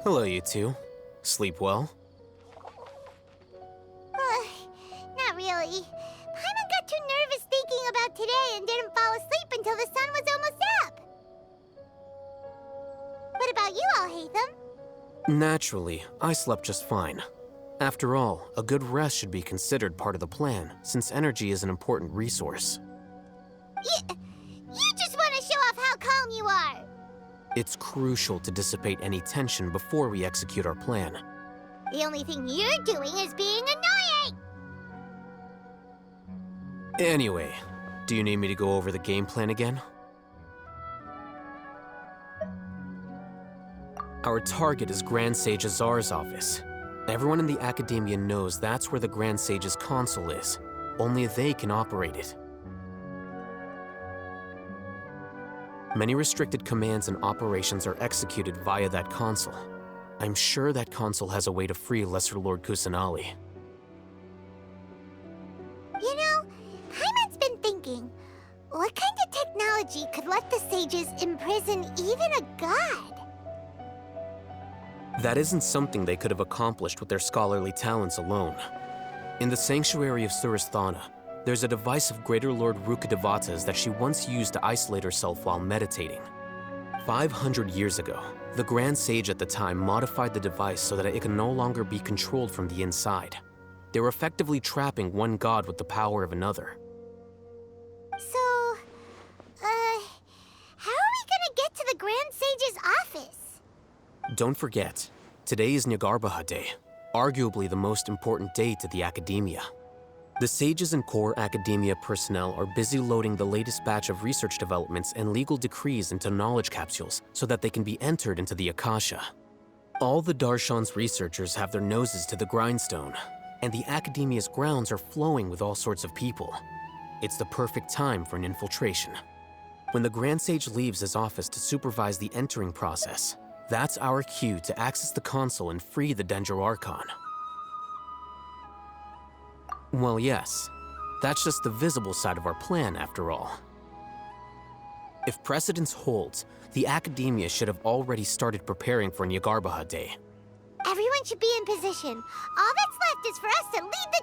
Hello, you two. Sleep well? Not really. Paimon got too nervous thinking about today and didn't fall asleep until the sun was almost up. What about you, Alhaitham? Naturally, I slept just fine. After all, a good rest should be considered part of the plan, since energy is an important resource. You just want to show off how calm you are. It's crucial to dissipate any tension before we execute our plan. The only thing you're doing is being annoying. Anyway, do you need me to go over the game plan again? Our target is Grand Sage Azar's office. Everyone in the Academia knows that's where the Grand Sage's console is. Only they can operate it. Many restricted commands and operations are executed via that console. I'm sure that console has a way to free Lesser Lord Kusanali. You know, Paimon's been thinking, what kind of technology could let the sages imprison even a god? That isn't something they could have accomplished with their scholarly talents alone. In the Sanctuary of Surasthana, there's a device of Greater Lord Rukkhadevata's that she once used to isolate herself while meditating. 500 years ago, the Grand Sage at the time modified the device so that it could no longer be controlled from the inside. They were effectively trapping one god with the power of another. So, how are we gonna get to the Grand Sage's office? Don't forget, today is Nyagarbha Day, arguably the most important day to the Academia. The sages and core Academia personnel are busy loading the latest batch of research developments and legal decrees into knowledge capsules so that they can be entered into the Akasha. All the Darshan's researchers have their noses to the grindstone, and the Academia's grounds are flowing with all sorts of people. It's the perfect time for an infiltration. When the Grand Sage leaves his office to supervise the entering process, that's our cue to access the console and free the Dendro Archon. Well, yes, that's just the visible side of our plan, after all. If precedence holds, the Academia should have already started preparing for Nyagarbha Day. Everyone should be in position. All that's left is for us to lead the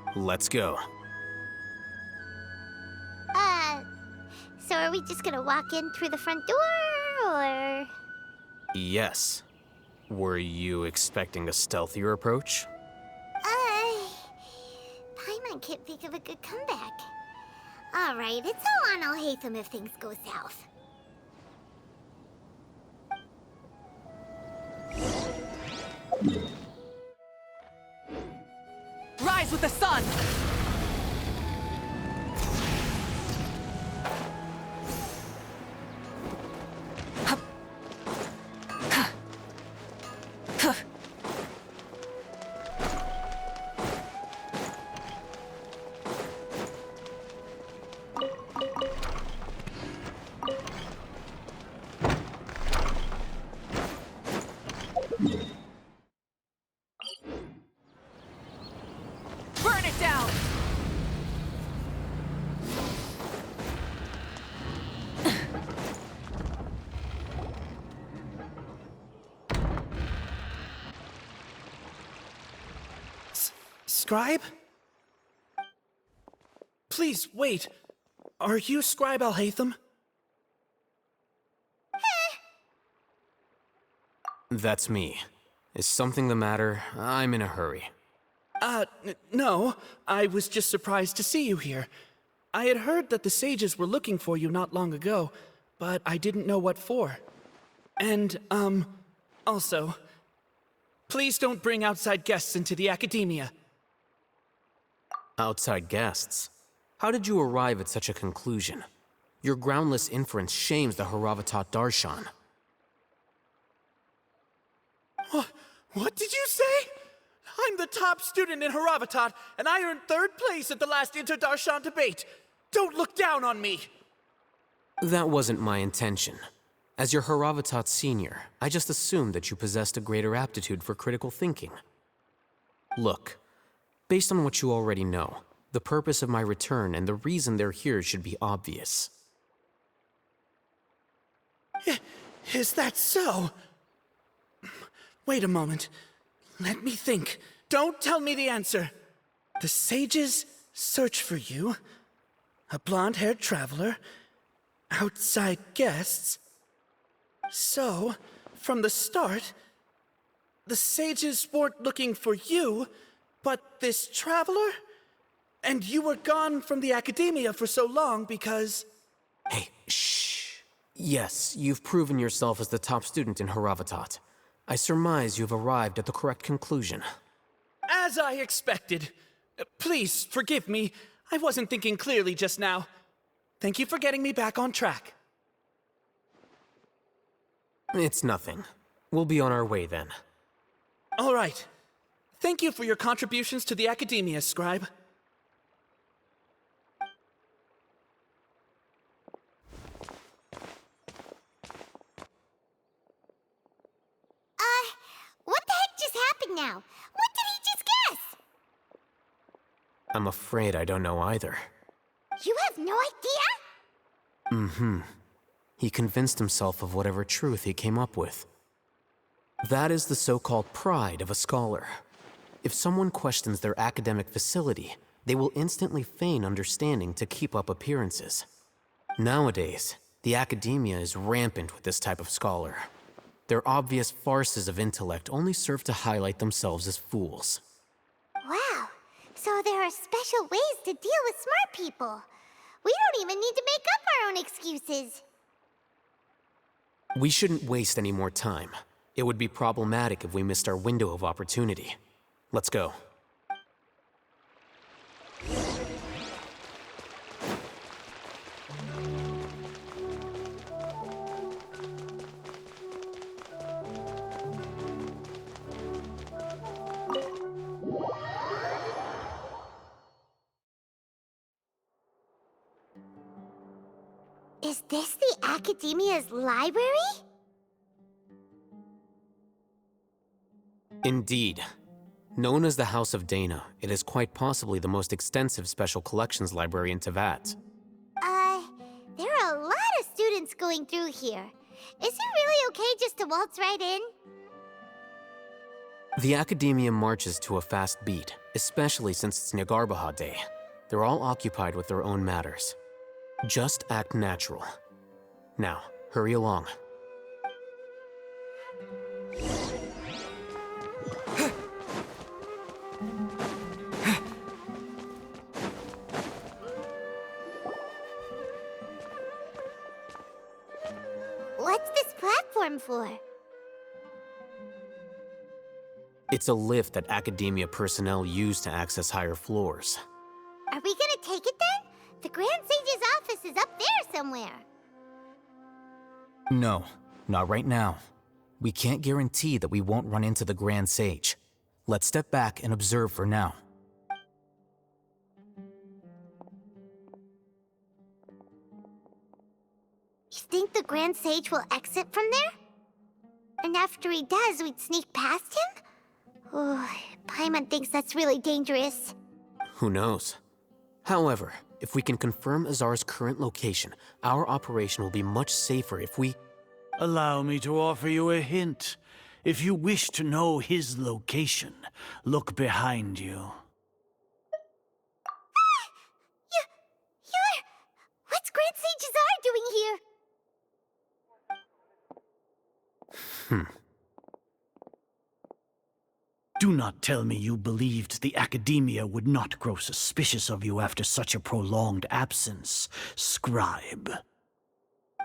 charge. Let's go. So are we just gonna walk in through the front door, or...? Yes. Were you expecting a stealthier approach? Paimon can't think of a good comeback. Alright, it's all on Alhaitham if things go south. Rise with the sun! Burn it down! Scribe? Please, wait. Are you Scribe Alhaitham? That's me. Is something the matter? I'm in a hurry. No. I was just surprised to see you here. I had heard that the sages were looking for you not long ago, but I didn't know what for. And, also, please don't bring outside guests into the Academia. Outside guests? How did you arrive at such a conclusion? Your groundless inference shames the Haravatat Darshan. What did you say? I'm the top student in Haravatat, and I earned 3rd place at the last Inter-Darshan debate. Don't look down on me! That wasn't my intention. As your Haravatat senior, I just assumed that you possessed a greater aptitude for critical thinking. Look, based on what you already know, the purpose of my return and the reason they're here should be obvious. Is that so? Wait a moment. Let me think. Don't tell me the answer. The sages search for you. A blonde-haired traveler. Outside guests. So, from the start, the sages weren't looking for you, but this traveler? And you were gone from the academia for so long because... Hey, shh. Yes, you've proven yourself as the top student in Haravatat. I surmise you've arrived at the correct conclusion. As I expected. Please, forgive me. I wasn't thinking clearly just now. Thank you for getting me back on track. It's nothing. We'll be on our way then. All right. Thank you for your contributions to the academia, Scribe. What the heck just happened now? What did he just guess? I'm afraid I don't know either. You have no idea? He convinced himself of whatever truth he came up with. That is the so-called pride of a scholar. If someone questions their academic facility, they will instantly feign understanding to keep up appearances. Nowadays, the academia is rampant with this type of scholar. Their obvious farces of intellect only serve to highlight themselves as fools. Wow. So there are special ways to deal with smart people. We don't even need to make up our own excuses. We shouldn't waste any more time. It would be problematic if we missed our window of opportunity. Let's go. Is this the Academia's library? Indeed. Known as the House of Dana, it is quite possibly the most extensive special collections library in Teyvat. There are a lot of students going through here. Is it really okay just to waltz right in? The Academia marches to a fast beat, especially since it's Nagarbaha Day. They're all occupied with their own matters. Just act natural. Now, hurry along. What's this platform for? It's a lift that Academia personnel use to access higher floors. Are we gonna take it then? The Grand Sage's office is up there somewhere. No, not right now. We can't guarantee that we won't run into the Grand Sage. Let's step back and observe for now. You think the Grand Sage will exit from there? And after he does, we'd sneak past him? Oh, Paimon thinks that's really dangerous. Who knows? However, if we can confirm Azar's current location, our operation will be much safer if we... Allow me to offer you a hint. If you wish to know his location, look behind you. What's Grand Sage Azar doing here? Do not tell me you believed the Academia would not grow suspicious of you after such a prolonged absence, Scribe.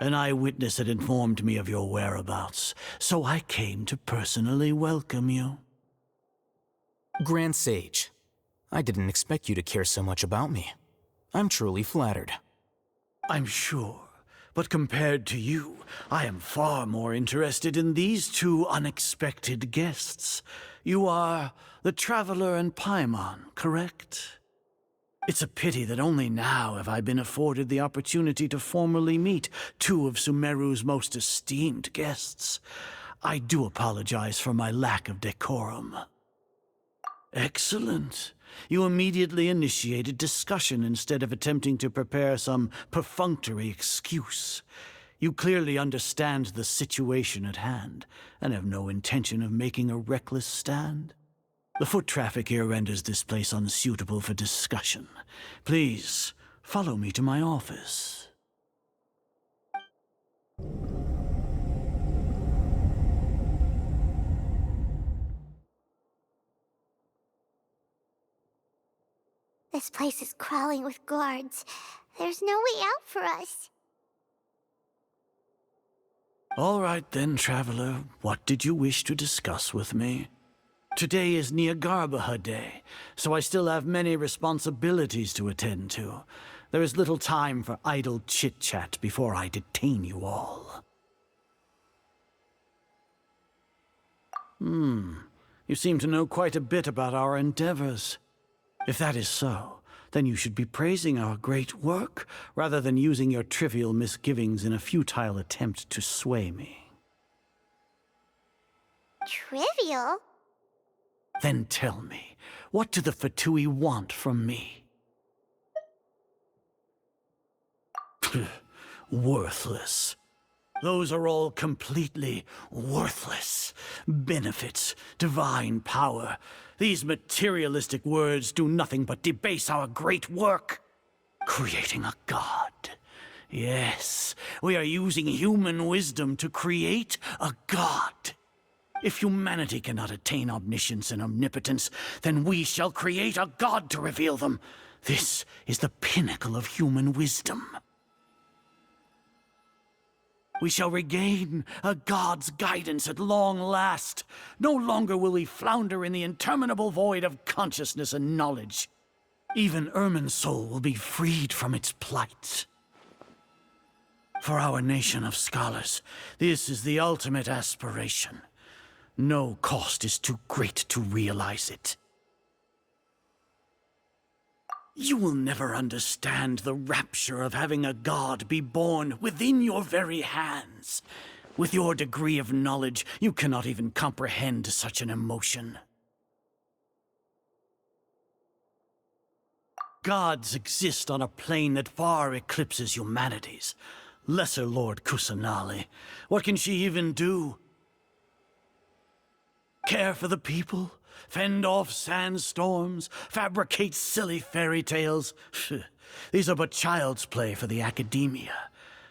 An eyewitness had informed me of your whereabouts, so I came to personally welcome you. Grand Sage, I didn't expect you to care so much about me. I'm truly flattered. I'm sure, but compared to you, I am far more interested in these two unexpected guests. You are the Traveler and Paimon, correct? It's a pity that only now have I been afforded the opportunity to formally meet two of Sumeru's most esteemed guests. I do apologize for my lack of decorum. Excellent. You immediately initiated discussion instead of attempting to prepare some perfunctory excuse. You clearly understand the situation at hand, and have no intention of making a reckless stand. The foot traffic here renders this place unsuitable for discussion. Please, follow me to my office. This place is crawling with guards. There's no way out for us. All right then, traveler. What did you wish to discuss with me? Today is Niagarbaha Day, so I still have many responsibilities to attend to. There is little time for idle chit-chat before I detain you all. You seem to know quite a bit about our endeavors. If that is so, then you should be praising our great work, rather than using your trivial misgivings in a futile attempt to sway me. Trivial? Then tell me, what do the Fatui want from me? Worthless. Those are all completely worthless. Benefits, divine power. These materialistic words do nothing but debase our great work. Creating a god. Yes, we are using human wisdom to create a god. If humanity cannot attain omniscience and omnipotence, then we shall create a god to reveal them. This is the pinnacle of human wisdom. We shall regain a god's guidance at long last. No longer will we flounder in the interminable void of consciousness and knowledge. Even Irminsul will be freed from its plight. For our nation of scholars, this is the ultimate aspiration. No cost is too great to realize it. You will never understand the rapture of having a god be born within your very hands. With your degree of knowledge, you cannot even comprehend such an emotion. Gods exist on a plane that far eclipses humanity's. Lesser Lord Kusanali, what can she even do? Care for the people? Fend off sandstorms? Fabricate silly fairy tales? These are but child's play for the academia.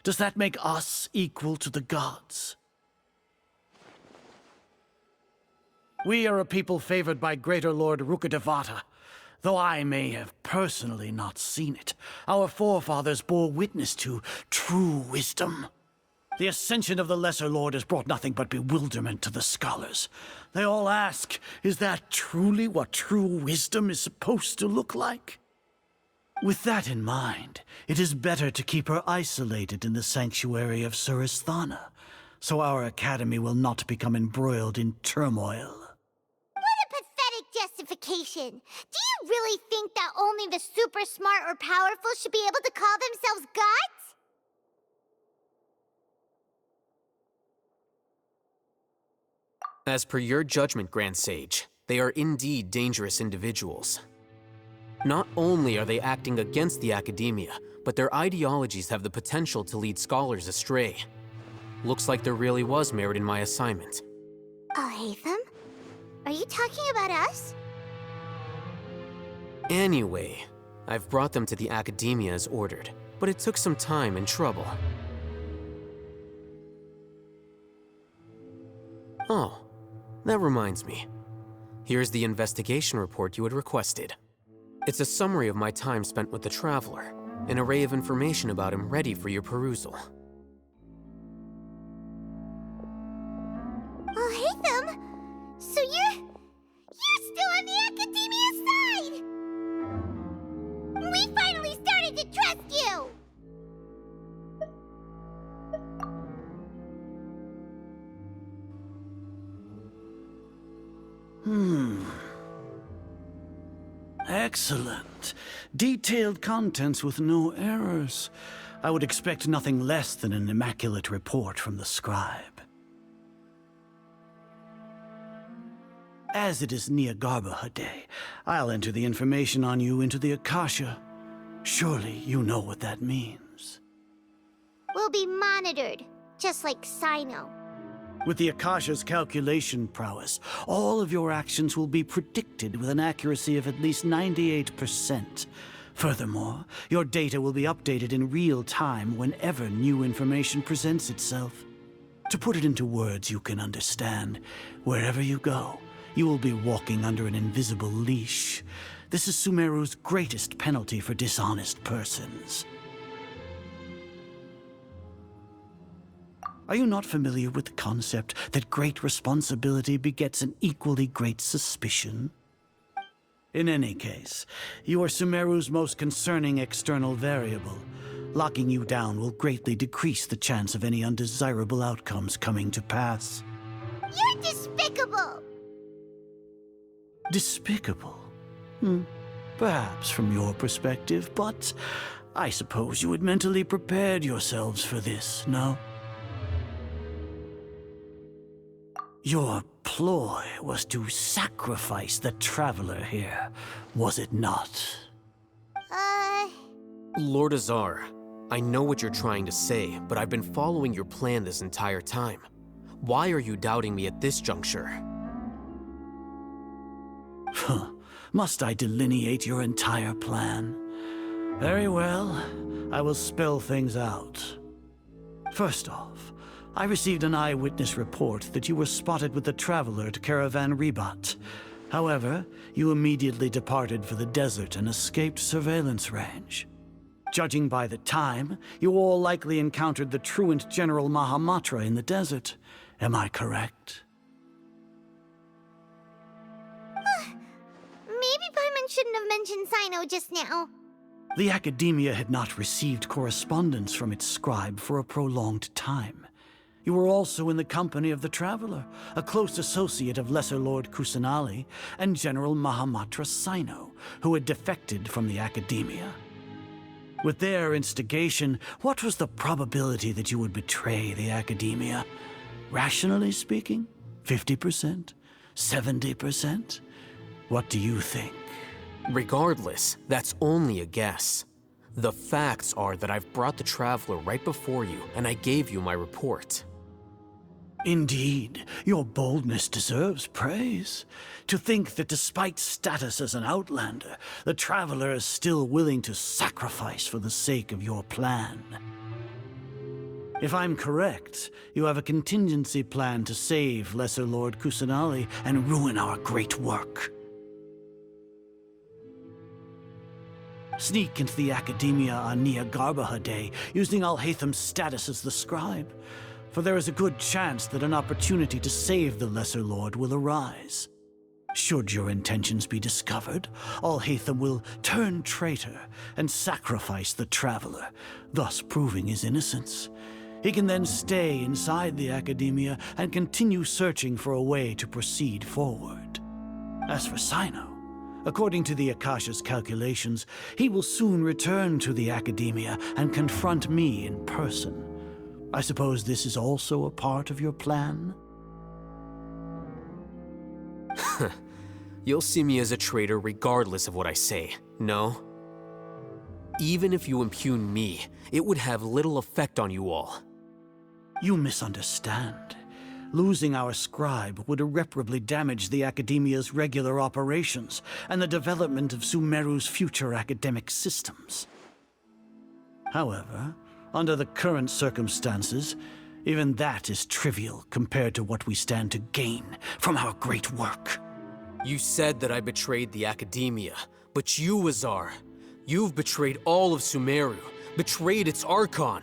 Does that make us equal to the gods? We are a people favored by Greater Lord Rukadevata. Though I may have personally not seen it, our forefathers bore witness to true wisdom. The ascension of the Lesser Lord has brought nothing but bewilderment to the scholars. They all ask, is that truly what true wisdom is supposed to look like? With that in mind, it is better to keep her isolated in the sanctuary of Suristhana, so our academy will not become embroiled in turmoil. What a pathetic justification! Do you really think that only the super smart or powerful should be able to call themselves gods? As per your judgment, Grand Sage, they are indeed dangerous individuals. Not only are they acting against the academia, but their ideologies have the potential to lead scholars astray. Looks like there really was merit in my assignment. Alhaitham? Are you talking about us? Anyway, I've brought them to the academia as ordered, but it took some time and trouble. Oh, that reminds me. Here's the investigation report you had requested. It's a summary of my time spent with the Traveler, an array of information about him ready for your perusal. Alhaitham? So you're still on the academia side! We finally started to trust you! Excellent. Detailed contents with no errors. I would expect nothing less than an immaculate report from the scribe. As it is Niagarbaha Day, I'll enter the information on you into the Akasha. Surely you know what that means. We'll be monitored, just like Sino. With the Akasha's calculation prowess, all of your actions will be predicted with an accuracy of at least 98%. Furthermore, your data will be updated in real time whenever new information presents itself. To put it into words you can understand, wherever you go, you will be walking under an invisible leash. This is Sumeru's greatest penalty for dishonest persons. Are you not familiar with the concept that great responsibility begets an equally great suspicion? In any case, you are Sumeru's most concerning external variable. Locking you down will greatly decrease the chance of any undesirable outcomes coming to pass. You're despicable! Despicable? Perhaps from your perspective, but I suppose you had mentally prepared yourselves for this, no? Your ploy was to sacrifice the Traveler here, was it not? Lord Azar, I know what you're trying to say, but I've been following your plan this entire time. Why are you doubting me at this juncture? Must I delineate your entire plan? Very well, I will spell things out. First off, I received an eyewitness report that you were spotted with the Traveler at Caravan Ribat. However, you immediately departed for the desert and escaped surveillance range. Judging by the time, you all likely encountered the truant General Mahamatra in the desert. Am I correct? Maybe Paimon shouldn't have mentioned Sino just now. The Academia had not received correspondence from its scribe for a prolonged time. You were also in the company of the Traveler, a close associate of Lesser Lord Kusanali and General Mahamatra Sino, who had defected from the Academia. With their instigation, what was the probability that you would betray the Academia? Rationally speaking, 50%? 70%? What do you think? Regardless, that's only a guess. The facts are that I've brought the Traveler right before you, and I gave you my report. Indeed, your boldness deserves praise. To think that despite status as an outlander, the Traveler is still willing to sacrifice for the sake of your plan. If I'm correct, you have a contingency plan to save Lesser Lord Kusanali and ruin our great work. Sneak into the Academia on Niagarbaha Day, using Alhaitham's status as the scribe. For there is a good chance that an opportunity to save the Lesser Lord will arise. Should your intentions be discovered, Alhaitham will turn traitor and sacrifice the Traveler, thus proving his innocence. He can then stay inside the Academia and continue searching for a way to proceed forward. As for Sino, according to the Akasha's calculations, he will soon return to the Academia and confront me in person. I suppose this is also a part of your plan? You'll see me as a traitor regardless of what I say, no? Even if you impugn me, it would have little effect on you all. You misunderstand. Losing our scribe would irreparably damage the Academia's regular operations and the development of Sumeru's future academic systems. However, under the current circumstances, even that is trivial compared to what we stand to gain from our great work. You said that I betrayed the Academia, but you, Azar, you've betrayed all of Sumeru, betrayed its Archon.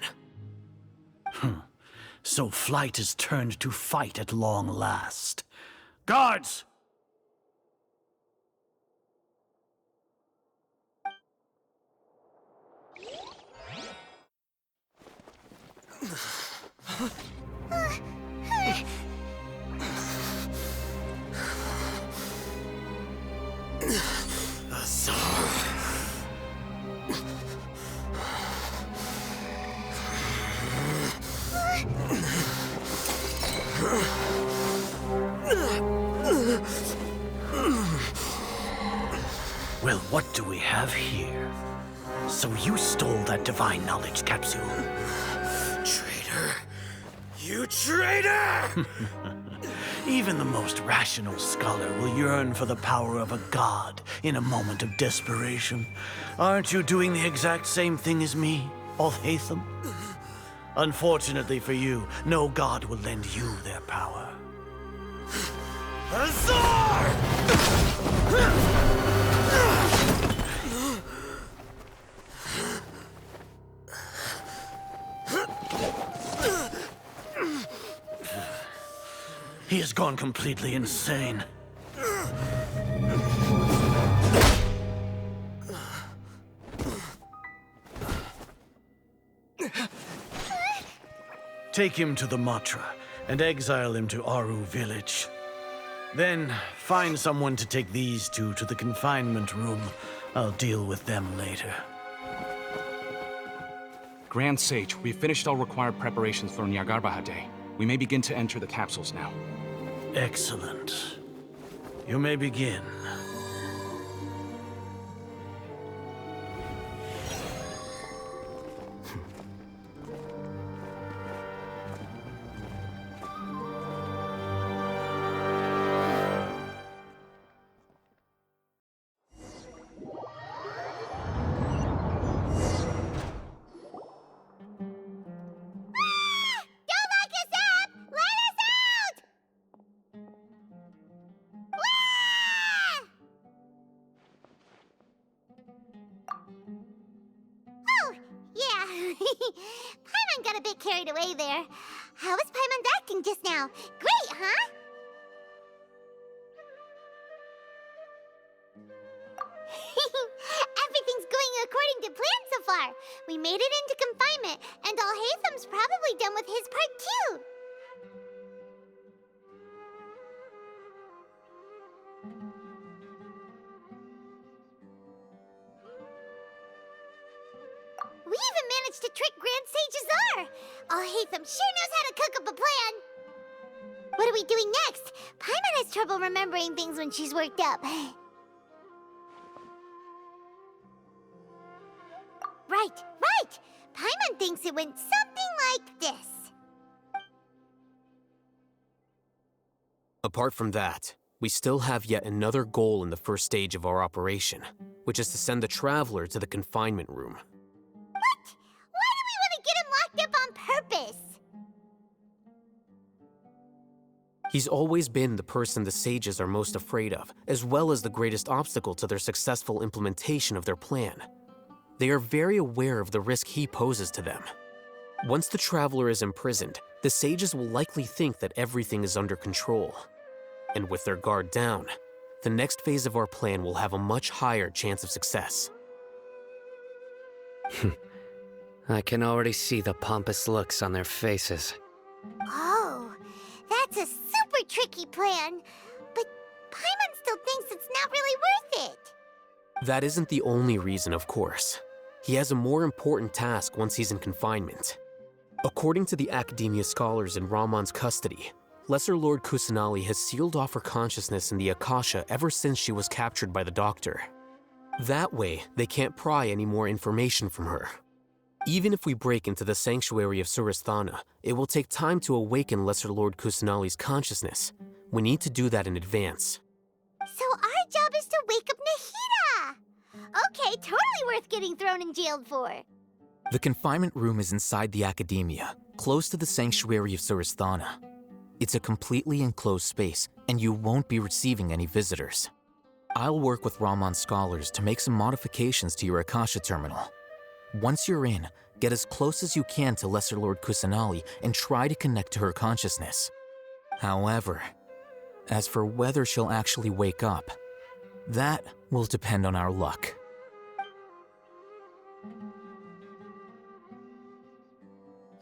So flight has turned to fight at long last. Guards! Well, what do we have here? So you stole that divine knowledge capsule. You traitor! Even the most rational scholar will yearn for the power of a god in a moment of desperation. Aren't you doing the exact same thing as me, Alhaitham? Unfortunately for you, no god will lend you their power. Azar! He has gone completely insane. Take him to the Matra and exile him to Aru village. Then find someone to take these two to the confinement room. I'll deal with them later. Grand Sage, we've finished all required preparations for Nyagarbha Day. We may begin to enter the capsules now. Excellent. You may begin. Don't lock us up! Let us out! Oh, yeah. Paimon got a bit carried away there. How was Paimon acting just now? Great, huh? Everything's going according to plan so far. We made it into confinement, and Alhaitham's probably done with his part too. We even managed to trick Grand Sage Azar! Alhaitham sure knows how to cook up a plan! What are we doing next? Paimon has trouble remembering things when she's worked up. Right! Paimon thinks it went something like this. Apart from that, we still have yet another goal in the first stage of our operation, which is to send the Traveler to the confinement room. What? Why do we want to get him locked up on purpose? He's always been the person the sages are most afraid of, as well as the greatest obstacle to their successful implementation of their plan. They are very aware of the risk he poses to them. Once the Traveler is imprisoned, the sages will likely think that everything is under control. And with their guard down, the next phase of our plan will have a much higher chance of success. I can already see the pompous looks on their faces. Oh, that's a super tricky plan. But Paimon still thinks it's not really worth it. That isn't the only reason, of course. He has a more important task once he's in confinement. According to the Academia scholars in Ramon's custody, Lesser Lord Kusanali has sealed off her consciousness in the Akasha ever since she was captured by the Doctor. That way, they can't pry any more information from her. Even if we break into the sanctuary of Surasthana, it will take time to awaken Lesser Lord Kusanali's consciousness. We need to do that in advance. So our job is to wake up Nahida! Okay, totally worth getting thrown and jailed for. The confinement room is inside the Academia, close to the sanctuary of Surasthana. It's a completely enclosed space, and you won't be receiving any visitors. I'll work with Ramon's scholars to make some modifications to your Akasha terminal. Once you're in, get as close as you can to Lesser Lord Kusanali and try to connect to her consciousness. However, as for whether she'll actually wake up, that will depend on our luck.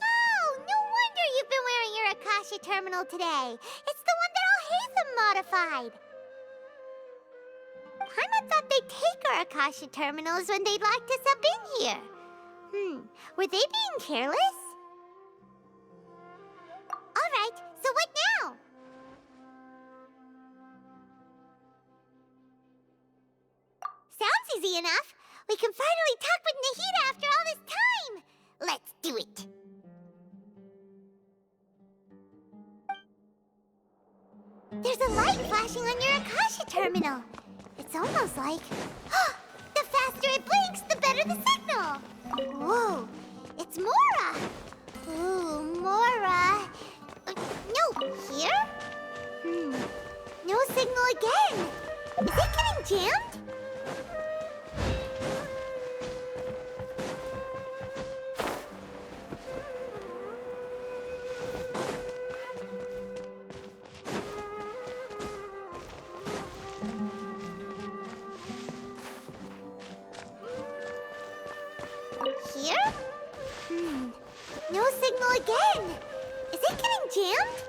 Oh, no wonder you've been wearing your Akasha terminal today. It's the one that Alhaitham modified. Paimon thought they'd take our Akasha terminals when they locked us up in here. Were they being careless? Alright, so what now? Sounds easy enough. We can finally talk with Nahida after all this time. Let's do it. There's a light flashing on your Akasha terminal. It's almost like... the faster it blinks, the better the signal. Whoa, it's Mora. Ooh, Mora. No, here? No signal again. Is it getting jammed? Here? No signal again. Is it getting jammed?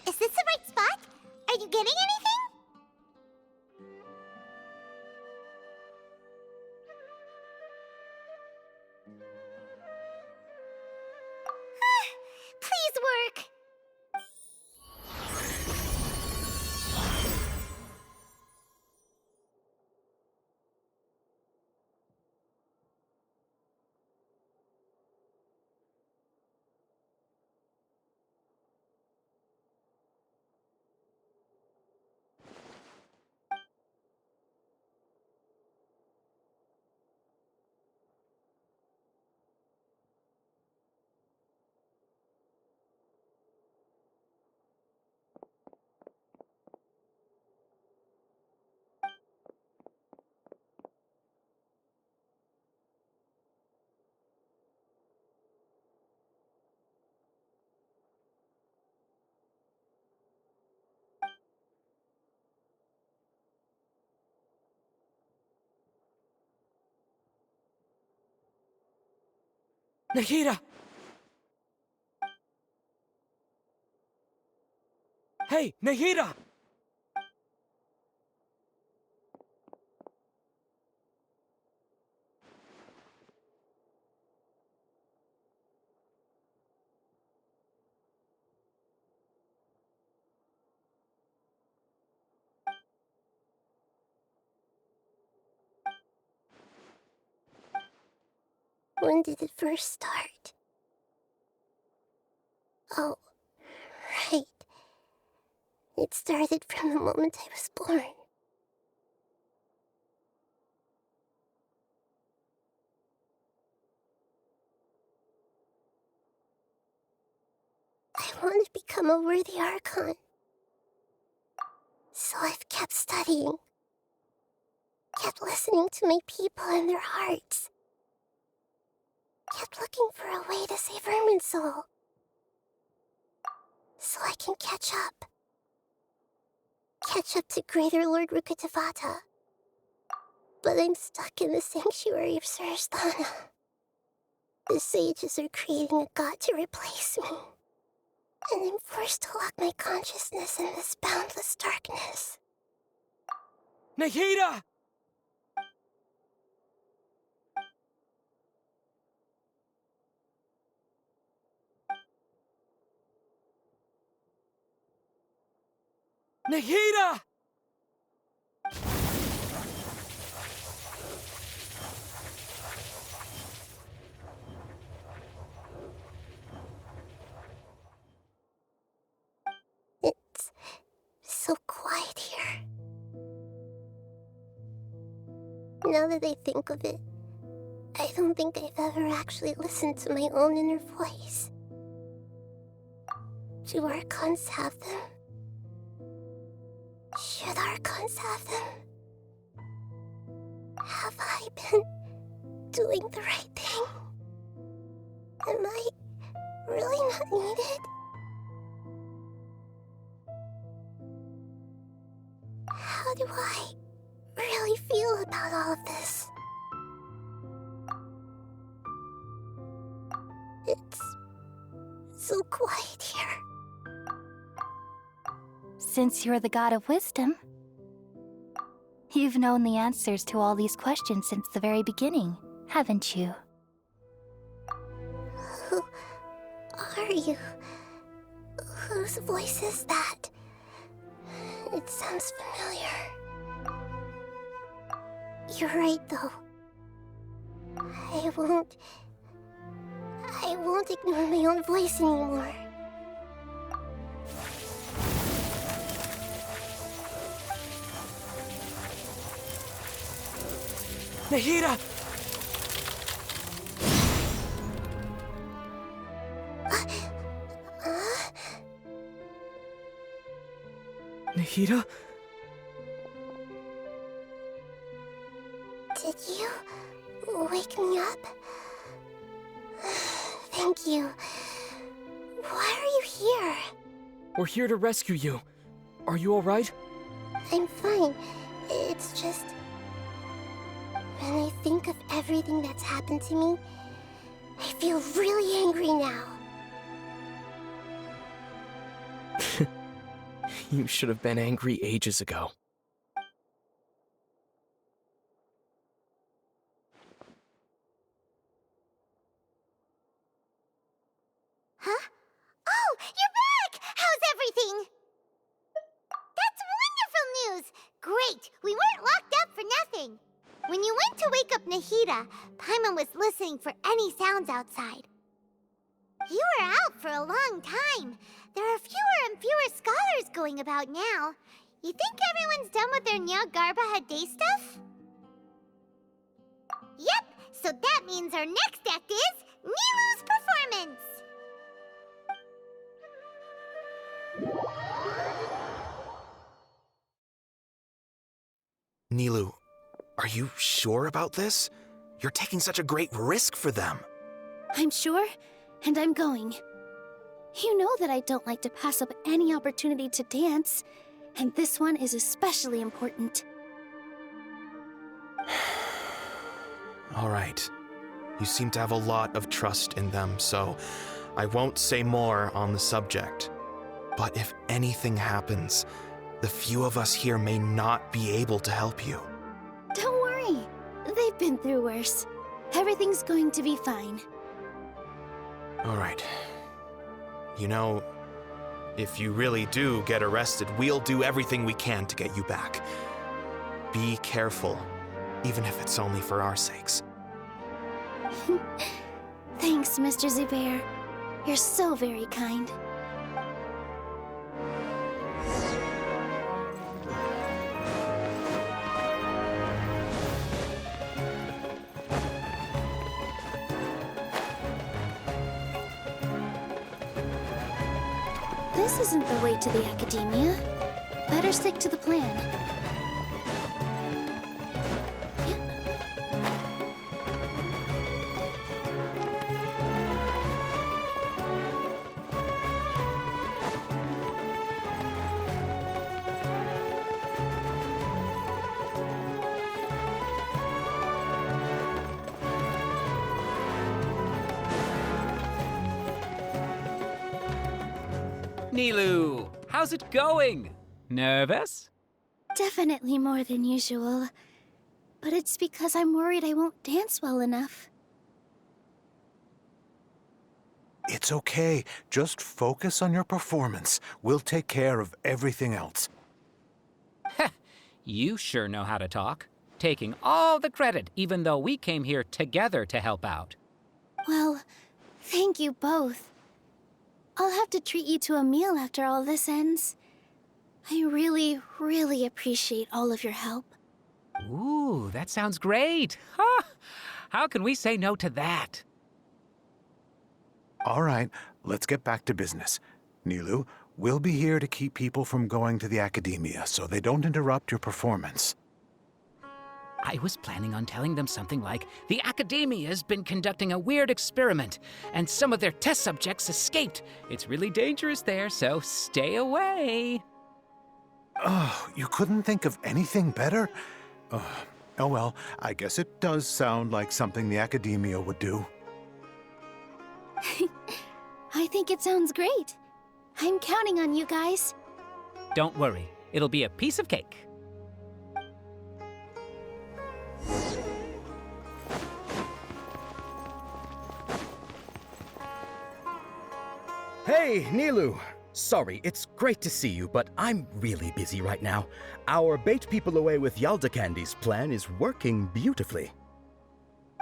Is this the right spot? Are you getting anything? Please work. Nahida! Hey, Nahida! When did it first start? Oh, right. It started from the moment I was born. I want to become a worthy Archon. So I've kept studying. Kept listening to my people and their hearts. Kept looking for a way to save Irminsul. So I can catch up. Catch up to Greater Lord Rukkhadevata. But I'm stuck in the sanctuary of Surasthana. The sages are creating a god to replace me. And I'm forced to lock my consciousness in this boundless darkness. Nahida! Nahida! It's so quiet here. Now that I think of it, I don't think I've ever actually listened to my own inner voice. Do Archons have them? Should Archons have them? Have I been doing the right thing? Am I really not needed? How do I really feel about all of this? It's so quiet here. Since you're the god of wisdom, you've known the answers to all these questions since the very beginning, haven't you? Who are you? Whose voice is that? It sounds familiar. You're right, though. I won't ignore my own voice anymore. Nahida! Nahida? Did you wake me up? Thank you. Why are you here? We're here to rescue you. Are you alright? I'm fine. It's just... when I think of everything that's happened to me, I feel really angry now. You should have been angry ages ago. Huh? Oh, you're back! How's everything? That's wonderful news! Great! We weren't locked up for nothing. When you went to wake up Nahida, Paimon was listening for any sounds outside. You were out for a long time. There are fewer and fewer scholars going about now. You think everyone's done with their Nyagarbha Day stuff? Yep, so that means our next act is Nilu's performance! Nilu, are you sure about this? You're taking such a great risk for them. I'm sure, and I'm going. You know that I don't like to pass up any opportunity to dance, and this one is especially important. All right. You seem to have a lot of trust in them, so I won't say more on the subject. But if anything happens, the few of us here may not be able to help you. Don't worry. They've been through worse. Everything's going to be fine. All right. You know, if you really do get arrested, we'll do everything we can to get you back. Be careful, even if it's only for our sakes. Thanks, Mr. Zubair. You're so very kind. This isn't the way to the Academia. Better stick to the plan. Nilu, how's it going? Nervous? Definitely more than usual. But it's because I'm worried I won't dance well enough. It's okay. Just focus on your performance. We'll take care of everything else. You sure know how to talk. Taking all the credit, even though we came here together to help out. Well, thank you both. I'll have to treat you to a meal after all this ends. I really, really appreciate all of your help. Ooh, that sounds great. Huh? How can we say no to that? All right, let's get back to business. Nilu, we'll be here to keep people from going to the Academia so they don't interrupt your performance. I was planning on telling them something like, the Academia's been conducting a weird experiment, and some of their test subjects escaped. It's really dangerous there, so stay away. Oh, you couldn't think of anything better? Oh well, I guess it does sound like something the Academia would do. I think it sounds great. I'm counting on you guys. Don't worry, it'll be a piece of cake. Hey, Nilu! Sorry, it's great to see you, but I'm really busy right now. Our Bait People Away with Yalda Candies plan is working beautifully.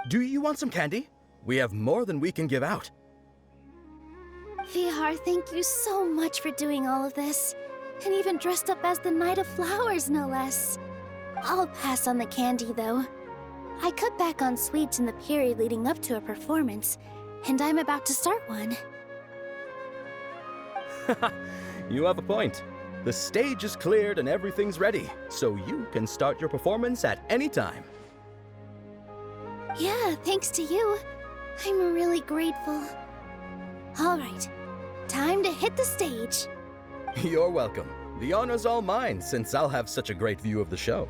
Do you want some candy? We have more than we can give out. Vihar, thank you so much for doing all of this. And even dressed up as the Knight of Flowers, no less. I'll pass on the candy, though. I cut back on sweets in the period leading up to a performance, and I'm about to start one. You have a point. The stage is cleared and everything's ready, so you can start your performance at any time. Yeah, thanks to you. I'm really grateful. All right, time to hit the stage. You're welcome. The honor's all mine, since I'll have such a great view of the show.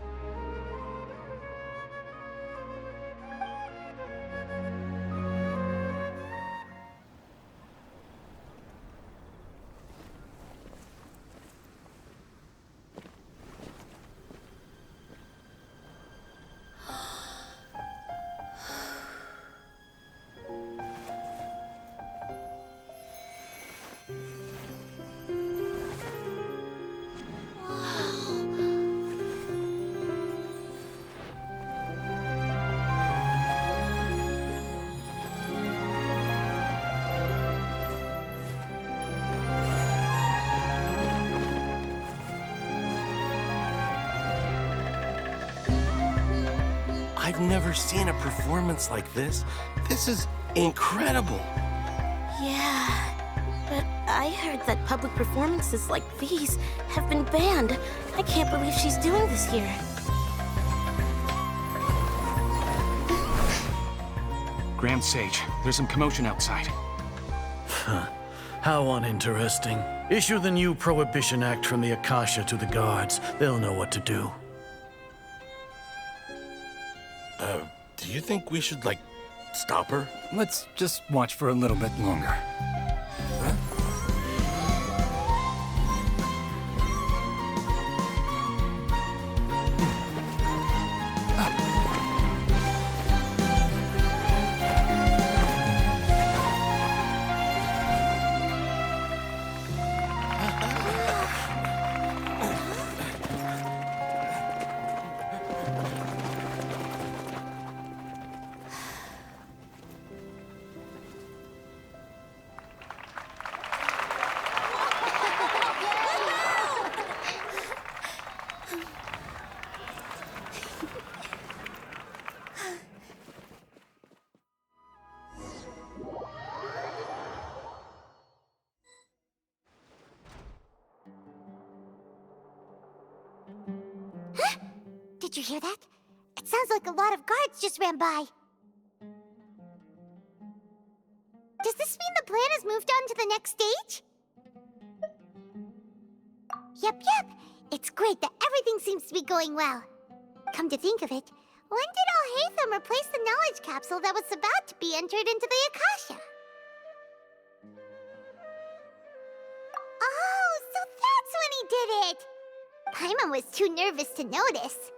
I've never seen a performance like this. This is incredible. Yeah, but I heard that public performances like these have been banned. I can't believe she's doing this here. Grand Sage, there's some commotion outside. How uninteresting. Issue the new Prohibition Act from the Akasha to the guards. They'll know what to do. Do you think we should, like, stop her? Let's just watch for a little bit longer. Did you hear that? It sounds like a lot of guards just ran by. Does this mean the plan has moved on to the next stage? Yep. It's great that everything seems to be going well. Come to think of it, when did Alhaitham replace the knowledge capsule that was about to be entered into the Akasha? Oh, so that's when he did it! Paimon was too nervous to notice.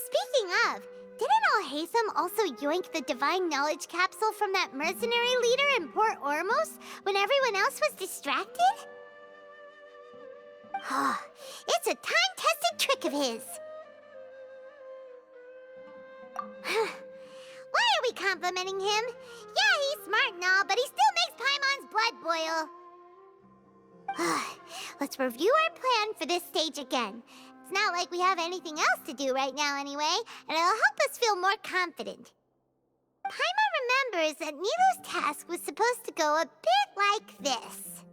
Speaking of, didn't Alhaitham also yoink the divine knowledge capsule from that mercenary leader in Port Ormos when everyone else was distracted? It's a time-tested trick of his. Why are we complimenting him? Yeah, he's smart and all, but he still makes Paimon's blood boil. Let's review our plan for this stage again. It's not like we have anything else to do right now anyway, and it'll help us feel more confident. Paimon remembers that Nilu's task was supposed to go a bit like this.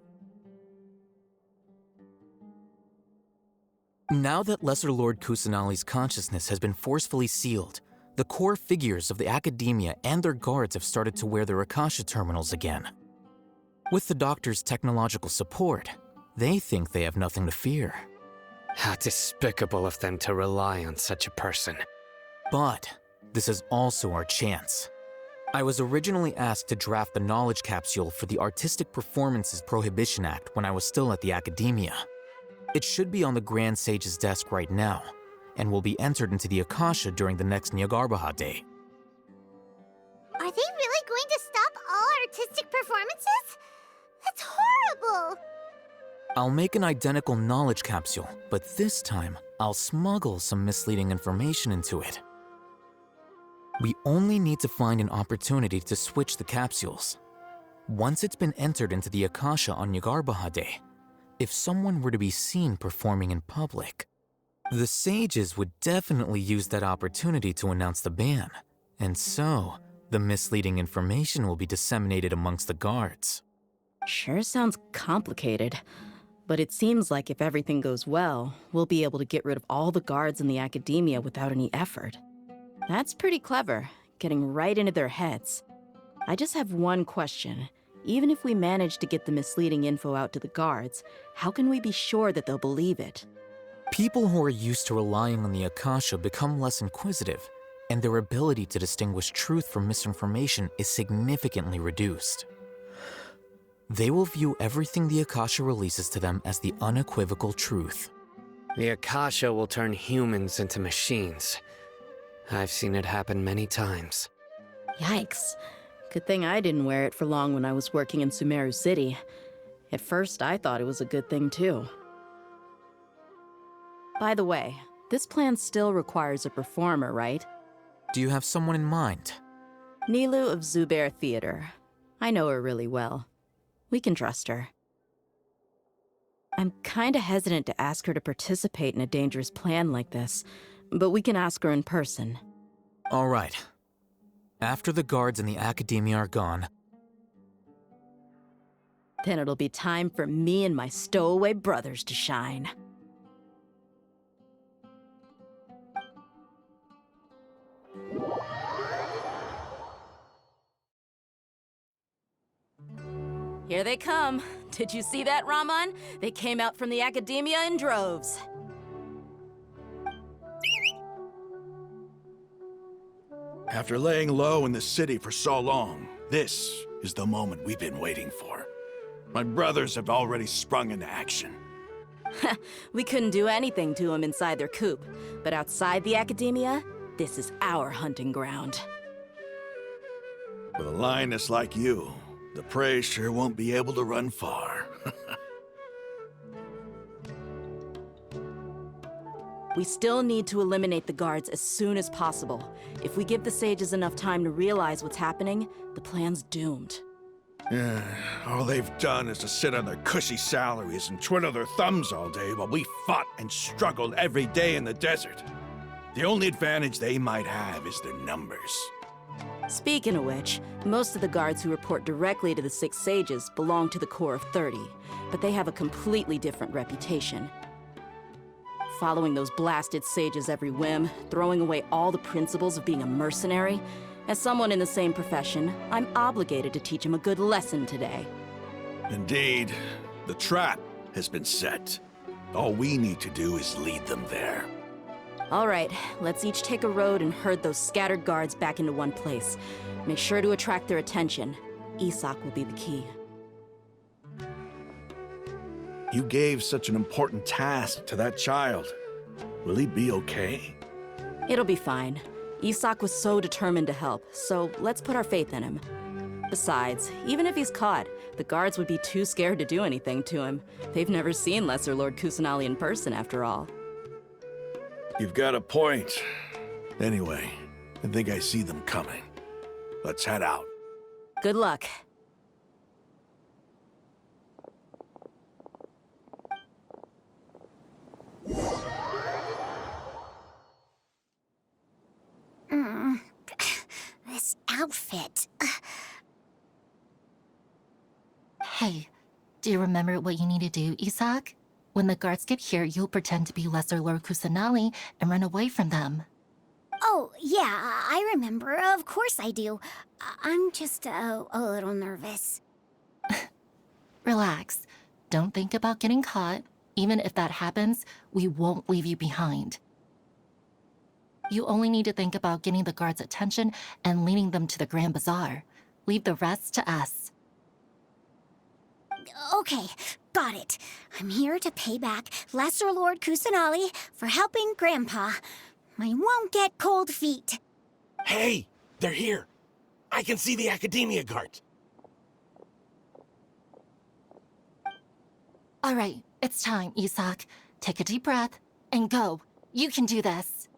Now that Lesser Lord Kusanali's consciousness has been forcefully sealed, the core figures of the academia and their guards have started to wear their Akasha terminals again. With the doctor's technological support, they think they have nothing to fear. How despicable of them to rely on such a person. But this is also our chance. I was originally asked to draft the knowledge capsule for the Artistic Performances Prohibition Act when I was still at the Academia. It should be on the Grand Sage's desk right now, and will be entered into the Akasha during the next Nyargarbaha Day. Are they really going to stop all artistic performances? That's horrible! I'll make an identical knowledge capsule, but this time, I'll smuggle some misleading information into it. We only need to find an opportunity to switch the capsules. Once it's been entered into the Akasha on Nyargarbaha Day, if someone were to be seen performing in public, the sages would definitely use that opportunity to announce the ban, and so the misleading information will be disseminated amongst the guards. Sure sounds complicated, but it seems like if everything goes well, we'll be able to get rid of all the guards in the Academia without any effort. That's pretty clever, getting right into their heads. I just have one question. Even if we manage to get the misleading info out to the guards, how can we be sure that they'll believe it? People who are used to relying on the Akasha become less inquisitive, and their ability to distinguish truth from misinformation is significantly reduced. They will view everything the Akasha releases to them as the unequivocal truth. The Akasha will turn humans into machines. I've seen it happen many times. Yikes. Good thing I didn't wear it for long when I was working in Sumeru City. At first, I thought it was a good thing too. By the way, this plan still requires a performer, right? Do you have someone in mind? Nilu of Zubair Theater. I know her really well. We can trust her. I'm kinda hesitant to ask her to participate in a dangerous plan like this, but we can ask her in person. All right. After the guards in the Academia are gone, then it'll be time for me and my stowaway brothers to shine. Here they come. Did you see that, Raman? They came out from the Academia in droves. After laying low in the city for so long, this is the moment we've been waiting for. My brothers have already sprung into action. We couldn't do anything to them inside their coop, but outside the Academia, this is our hunting ground. With a lioness like you, the prey sure won't be able to run far. We still need to eliminate the guards as soon as possible. If we give the sages enough time to realize what's happening, the plan's doomed. Yeah, all they've done is to sit on their cushy salaries and twiddle their thumbs all day while we fought and struggled every day in the desert. The only advantage they might have is their numbers. Speaking of which, most of the guards who report directly to the Six Sages belong to the Corps of 30, but they have a completely different reputation. Following those blasted sages every whim, throwing away all the principles of being a mercenary. As someone in the same profession, I'm obligated to teach them a good lesson today. Indeed, the trap has been set. All we need to do is lead them there. All right, let's each take a road and herd those scattered guards back into one place. Make sure to attract their attention. Isak will be the key. You gave such an important task to that child. Will he be okay? It'll be fine. Isak was so determined to help, so let's put our faith in him. Besides, even if he's caught, the guards would be too scared to do anything to him. They've never seen Lesser Lord Kusanali in person, after all. You've got a point. Anyway, I think I see them coming. Let's head out. Good luck. This outfit. Hey, do you remember what you need to do, Isak? When the guards get here, you'll pretend to be Lesser Lord Kusanali and run away from them. Oh, yeah, I remember. Of course I do. I'm just a little nervous. Relax. Don't think about getting caught. Even if that happens, we won't leave you behind. You only need to think about getting the guards' attention and leading them to the Grand Bazaar. Leave the rest to us. Okay, got it. I'm here to pay back Lesser Lord Kusanali for helping Grandpa. I won't get cold feet. Hey, they're here. I can see the Academia guard. All right, it's time, Isak. Take a deep breath and go. You can do this.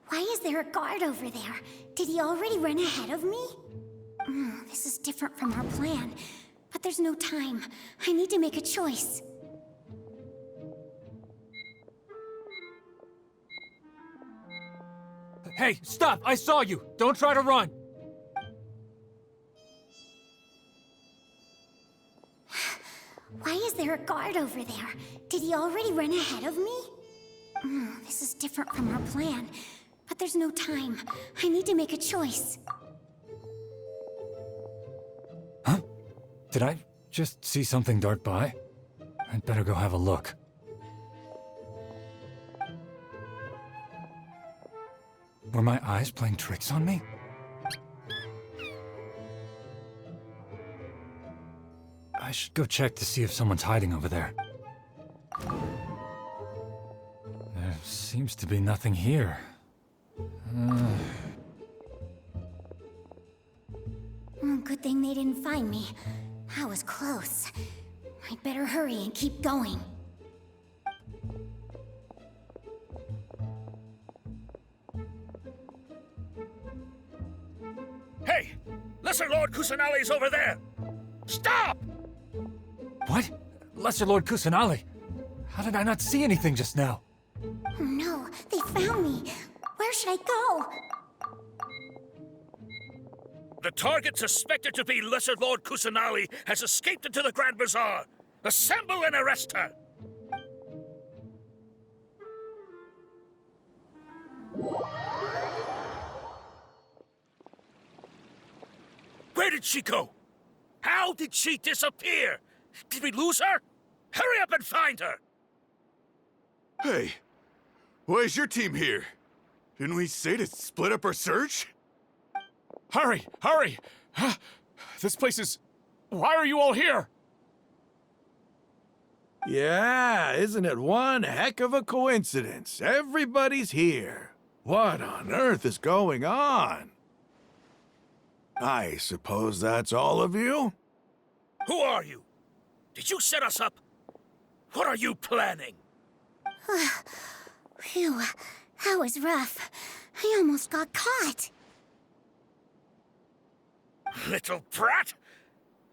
Why is there a guard over there? Did he already run ahead of me? This is different from our plan. But there's no time. I need to make a choice. Hey, stop! I saw you! Don't try to run! Why is there a guard over there? Did he already run ahead of me? This is different from our plan. But there's no time. I need to make a choice. Huh? Did I just see something dart by? I'd better go have a look. Were my eyes playing tricks on me? I should go check to see if someone's hiding over there. There seems to be nothing here. Good thing they didn't find me. That was close. I'd better hurry and keep going. Hey! Lesser Lord Kusanali's over there! Stop! What? Lesser Lord Kusanali? How did I not see anything just now? Oh no, they found me. Where should I go? The target suspected to be Lesser Lord Kusanali has escaped into the Grand Bazaar. Assemble and arrest her! Where did she go? How did she disappear? Did we lose her? Hurry up and find her! Hey, why is your team here? Didn't we say to split up our search? Hurry! Hurry! This place is... Why are you all here? Yeah, isn't it one heck of a coincidence? Everybody's here. What on earth is going on? I suppose that's all of you? Who are you? Did you set us up? What are you planning? Phew, that was rough. I almost got caught. Little brat!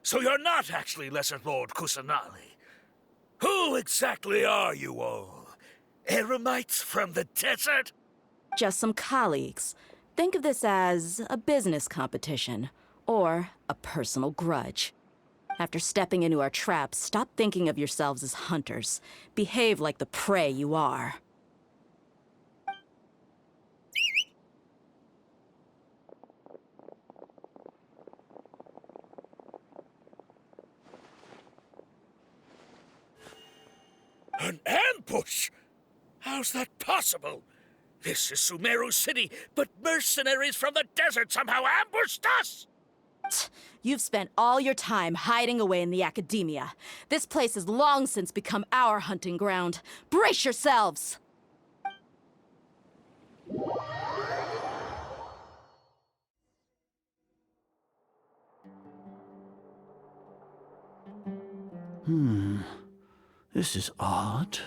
So you're not actually Lesser Lord Kusanali. Who exactly are you all? Eremites from the desert? Just some colleagues. Think of this as a business competition, or a personal grudge. After stepping into our traps, stop thinking of yourselves as hunters. Behave like the prey you are. An ambush? How's that possible? This is Sumeru City, but mercenaries from the desert somehow ambushed us! You've spent all your time hiding away in the academia. This place has long since become our hunting ground. Brace yourselves! This is odd.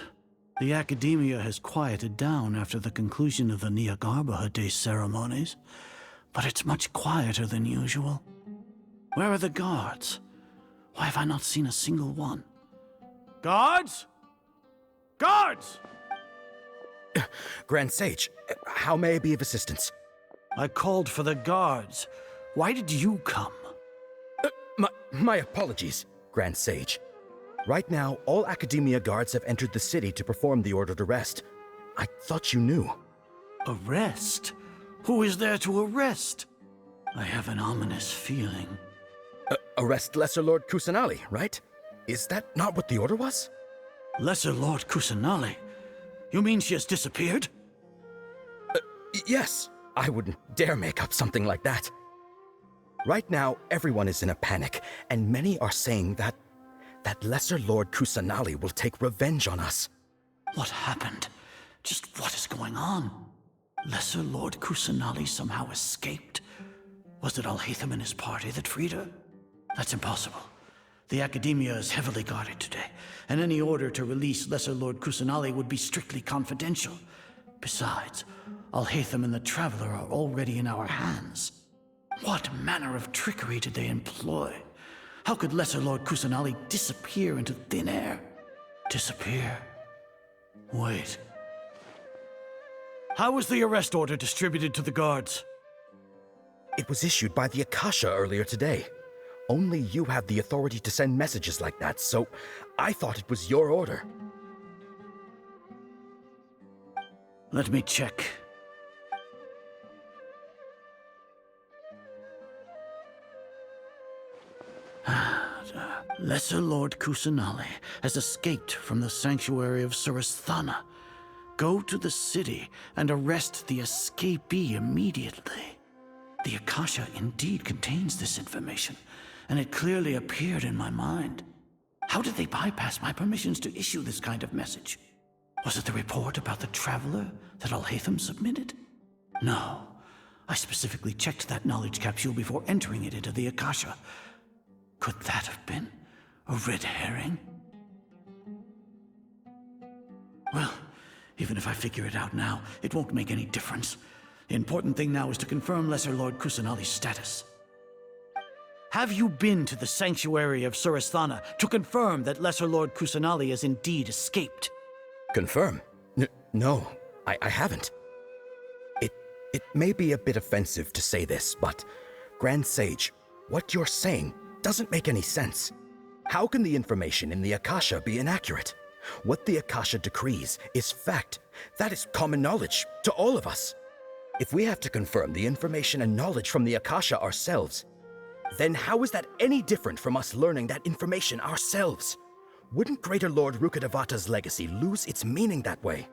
The Academia has quieted down after the conclusion of the Nyagarbha Day ceremonies, but it's much quieter than usual. Where are the guards? Why have I not seen a single one? Guards? Guards! Grand Sage, how may I be of assistance? I called for the guards. Why did you come? My apologies, Grand Sage. Right now, all Academia guards have entered the city to perform the ordered arrest. I thought you knew. Arrest? Who is there to arrest? I have an ominous feeling. Arrest Lesser Lord Kusanali, right? Is that not what the order was? Lesser Lord Kusanali? You mean she has disappeared? Yes. I wouldn't dare make up something like that. Right now, everyone is in a panic, and many are saying that Lesser Lord Kusanali will take revenge on us. What happened? Just what is going on? Lesser Lord Kusanali somehow escaped? Was it Alhaitham and his party that freed her? That's impossible. The Academia is heavily guarded today, and any order to release Lesser Lord Kusanali would be strictly confidential. Besides, Alhaitham and the Traveler are already in our hands. What manner of trickery did they employ? How could Lesser Lord Kusanali disappear into thin air? Disappear? Wait. How was the arrest order distributed to the guards? It was issued by the Akasha earlier today. Only you have the authority to send messages like that, so I thought it was your order. Let me check. Lesser Lord Kusanali has escaped from the sanctuary of Surasthana. Go to the city and arrest the escapee immediately. The Akasha indeed contains this information, and it clearly appeared in my mind. How did they bypass my permissions to issue this kind of message? Was it the report about the Traveler that Alhaitham submitted? No. I specifically checked that knowledge capsule before entering it into the Akasha. Could that have been a red herring? Well, even if I figure it out now, it won't make any difference. The important thing now is to confirm Lesser Lord Kusanali's status. Have you been to the sanctuary of Surasthana to confirm that Lesser Lord Kusanali has indeed escaped? Confirm? No, I haven't. It may be a bit offensive to say this, but Grand Sage, what you're saying doesn't make any sense. How can the information in the Akasha be inaccurate? What the Akasha decrees is fact. That is common knowledge to all of us. If we have to confirm the information and knowledge from the Akasha ourselves, then how is that any different from us learning that information ourselves? Wouldn't Greater Lord Rukkhadevata's legacy lose its meaning that way?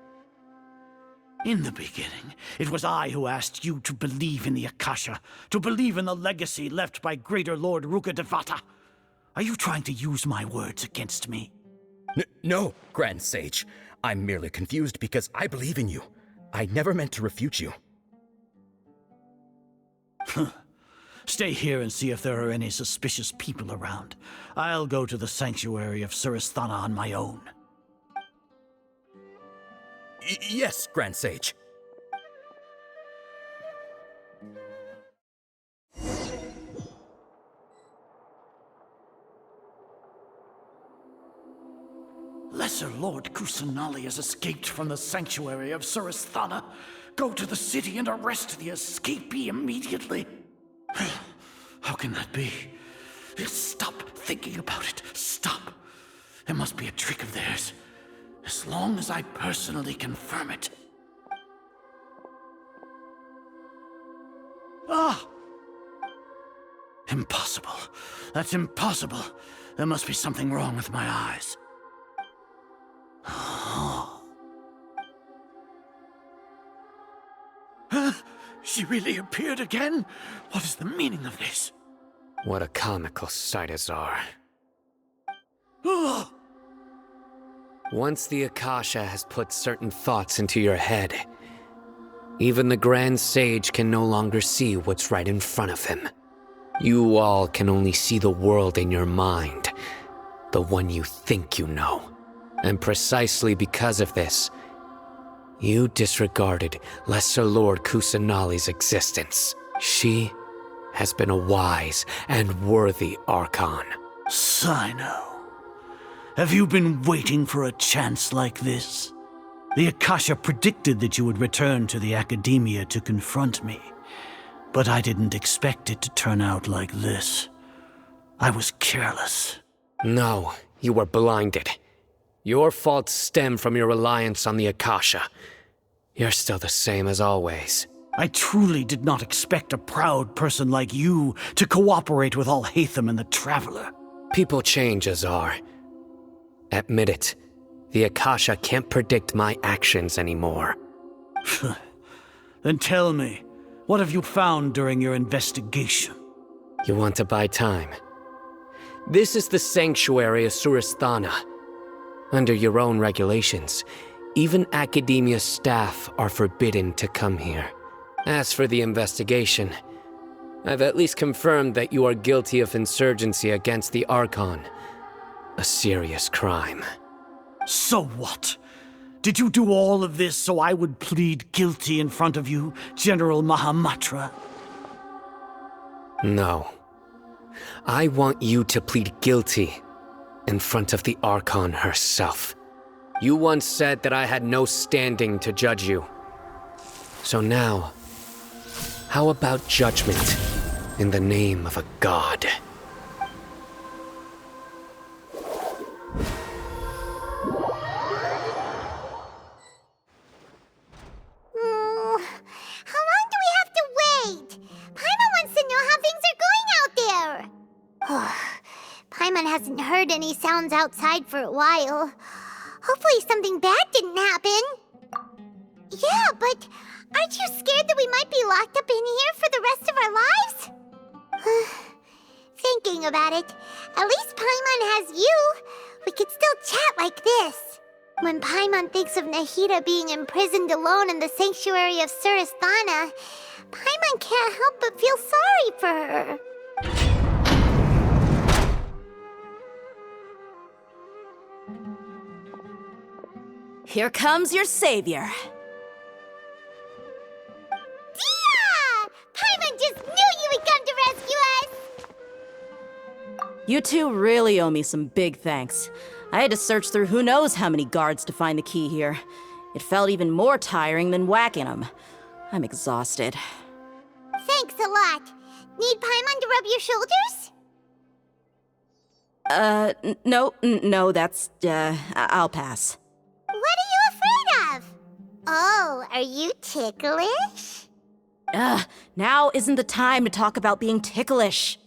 In the beginning, it was I who asked you to believe in the Akasha, to believe in the legacy left by Greater Lord Rukkhadevata. Are you trying to use my words against me? No, Grand Sage. I'm merely confused because I believe in you. I never meant to refute you. Stay here and see if there are any suspicious people around. I'll go to the sanctuary of Surasthana on my own. Yes, Grand Sage. Lesser Lord Kusanali has escaped from the sanctuary of Surasthana. Go to the city and arrest the escapee immediately. How can that be? Stop thinking about it. Stop. It must be a trick of theirs. As long as I personally confirm it. Ah! Impossible. That's impossible. There must be something wrong with my eyes. She really appeared again? What is the meaning of this? What a comical sight, Azar. Once the Akasha has put certain thoughts into your head, even the Grand Sage can no longer see what's right in front of him. You all can only see the world in your mind, the one you think you know. And precisely because of this, you disregarded Lesser Lord Kusanali's existence. She has been a wise and worthy Archon. Sino, have you been waiting for a chance like this? The Akasha predicted that you would return to the Academia to confront me, but I didn't expect it to turn out like this. I was careless. No, you were blinded. Your faults stem from your reliance on the Akasha. You're still the same as always. I truly did not expect a proud person like you to cooperate with Alhaitham and the Traveler. People change, Azar. Admit it. The Akasha can't predict my actions anymore. Then tell me, what have you found during your investigation? You want to buy time? This is the sanctuary of Surasthana. Under your own regulations, even Academia staff are forbidden to come here. As for the investigation, I've at least confirmed that you are guilty of insurgency against the Archon. A serious crime. So what? Did you do all of this so I would plead guilty in front of you, General Mahamatra? No. I want you to plead guilty in front of the Archon herself. You once said that I had no standing to judge you. So now, how about judgment in the name of a god? How long do we have to wait? Paimon wants to know how things are going out there. Paimon hasn't heard any sounds outside for a while. Hopefully something bad didn't happen. Yeah, but aren't you scared that we might be locked up in here for the rest of our lives? Thinking about it, at least Paimon has you. We could still chat like this. When Paimon thinks of Nahida being imprisoned alone in the sanctuary of Surasthana, Paimon can't help but feel sorry for her. Here comes your savior. Dia! Paimon just knew you would come to rescue us! You two really owe me some big thanks. I had to search through who knows how many guards to find the key here. It felt even more tiring than whacking them. I'm exhausted. Thanks a lot. Need Paimon to rub your shoulders? No, that's, I'll pass. What are you afraid of? Oh, are you ticklish? Now isn't the time to talk about being ticklish.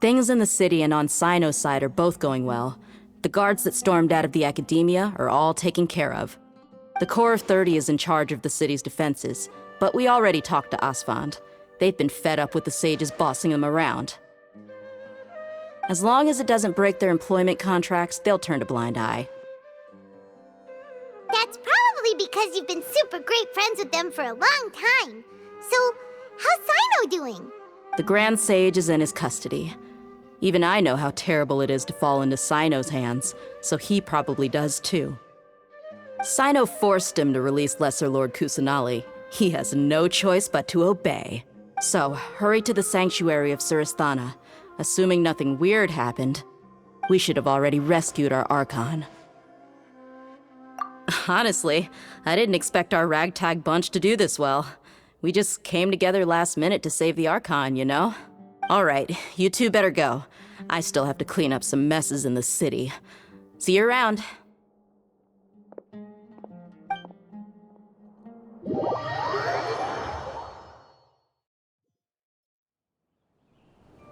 Things in the city and on Sino's side are both going well. The guards that stormed out of the Academia are all taken care of. The Corps of 30 is in charge of the city's defenses, but we already talked to Asfand. They've been fed up with the sages bossing them around. As long as it doesn't break their employment contracts, they'll turn a blind eye. That's probably because you've been super great friends with them for a long time. So, how's Sino doing? The Grand Sage is in his custody. Even I know how terrible it is to fall into Sino's hands, so he probably does too. Sino forced him to release Lesser Lord Kusanali. He has no choice but to obey. So, hurry to the sanctuary of Surasthana. Assuming nothing weird happened, we should have already rescued our Archon. Honestly, I didn't expect our ragtag bunch to do this well. We just came together last minute to save the Archon, you know? All right, you two better go. I still have to clean up some messes in the city. See you around.